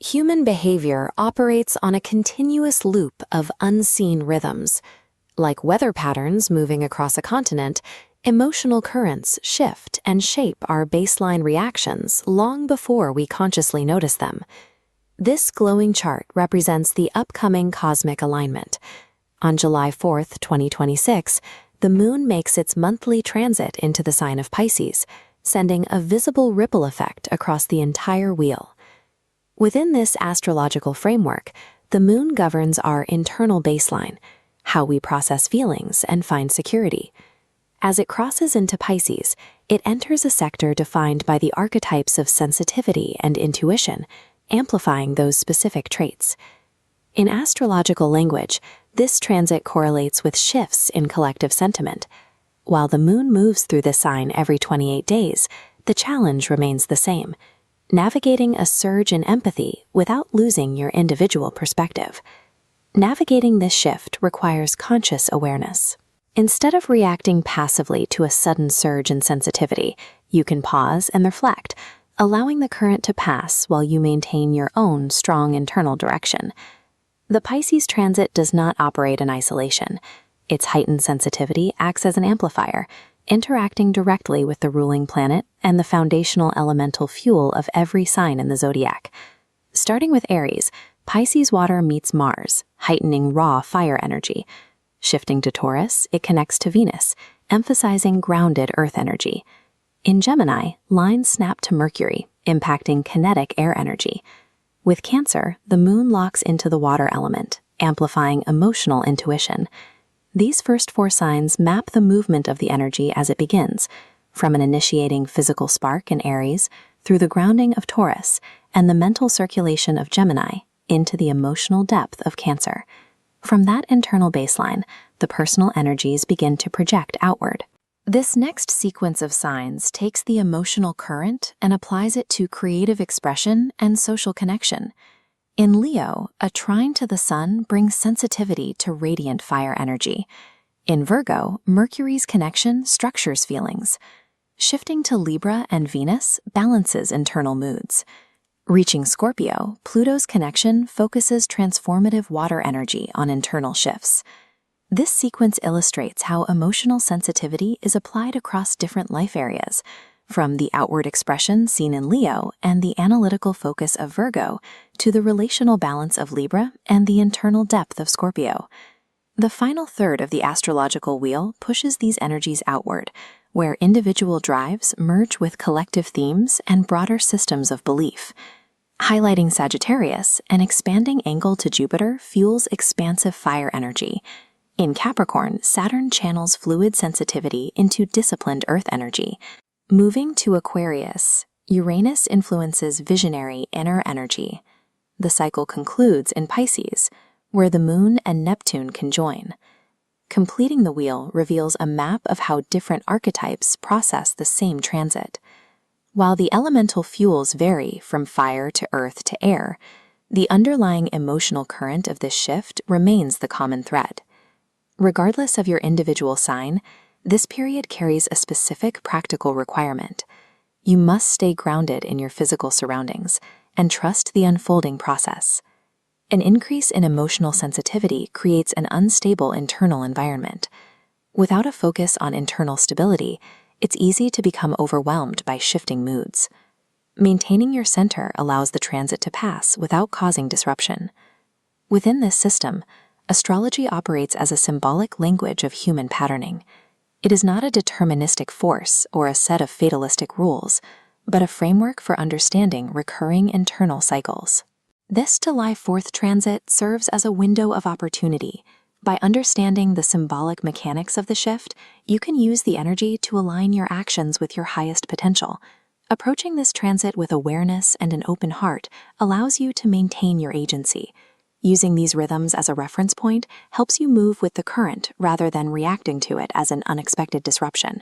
Human behavior operates on a continuous loop of unseen rhythms. Like weather patterns moving across a continent, emotional currents shift and shape our baseline reactions long before we consciously notice them. This glowing chart represents the upcoming cosmic alignment. On July 4th, 2026, the Moon makes its monthly transit into the sign of Pisces, sending a visible ripple effect across the entire wheel. Within this astrological framework, the Moon governs our internal baseline, how we process feelings and find security. As it crosses into Pisces, it enters a sector defined by the archetypes of sensitivity and intuition, amplifying those specific traits. In astrological language, this transit correlates with shifts in collective sentiment. While the Moon moves through this sign every 28 days, the challenge remains the same: navigating a surge in empathy without losing your individual perspective. Navigating this shift requires conscious awareness. Instead of reacting passively to a sudden surge in sensitivity, you can pause and reflect, allowing the current to pass while you maintain your own strong internal direction. The Pisces transit does not operate in isolation. Its heightened sensitivity acts as an amplifier, interacting directly with the ruling planet and the foundational elemental fuel of every sign in the zodiac. Starting with Aries, Pisces water meets Mars, heightening raw fire energy. Shifting to Taurus, it connects to Venus, emphasizing grounded earth energy. In Gemini, lines snap to Mercury, impacting kinetic air energy. With Cancer, the Moon locks into the water element, amplifying emotional intuition. These first four signs map the movement of the energy as it begins, from an initiating physical spark in Aries through the grounding of Taurus and the mental circulation of Gemini into the emotional depth of Cancer. From that internal baseline, the personal energies begin to project outward. This next sequence of signs takes the emotional current and applies it to creative expression and social connection. In Leo, a trine to the Sun brings sensitivity to radiant fire energy. In Virgo, Mercury's connection structures feelings. Shifting to Libra and Venus balances internal moods. Reaching Scorpio, Pluto's connection focuses transformative water energy on internal shifts. This sequence illustrates how emotional sensitivity is applied across different life areas, from the outward expression seen in Leo and the analytical focus of Virgo to the relational balance of Libra and the internal depth of Scorpio. The final third of the astrological wheel pushes these energies outward, where individual drives merge with collective themes and broader systems of belief. Highlighting Sagittarius, an expanding angle to Jupiter fuels expansive fire energy. In Capricorn, Saturn channels fluid sensitivity into disciplined earth energy. Moving to Aquarius, Uranus influences visionary inner energy. The cycle concludes in Pisces, where the Moon and Neptune conjoin. Completing the wheel reveals a map of how different archetypes process the same transit. While the elemental fuels vary from fire to earth to air, the underlying emotional current of this shift remains the common thread. Regardless of your individual sign, this period carries a specific practical requirement. You must stay grounded in your physical surroundings and trust the unfolding process. An increase in emotional sensitivity creates an unstable internal environment. Without a focus on internal stability, it's easy to become overwhelmed by shifting moods. Maintaining your center allows the transit to pass without causing disruption. Within this system, astrology operates as a symbolic language of human patterning. It is not a deterministic force or a set of fatalistic rules, but a framework for understanding recurring internal cycles. This July 4th transit serves as a window of opportunity. By understanding the symbolic mechanics of the shift, you can use the energy to align your actions with your highest potential. Approaching this transit with awareness and an open heart allows you to maintain your agency. Using these rhythms as a reference point helps you move with the current rather than reacting to it as an unexpected disruption.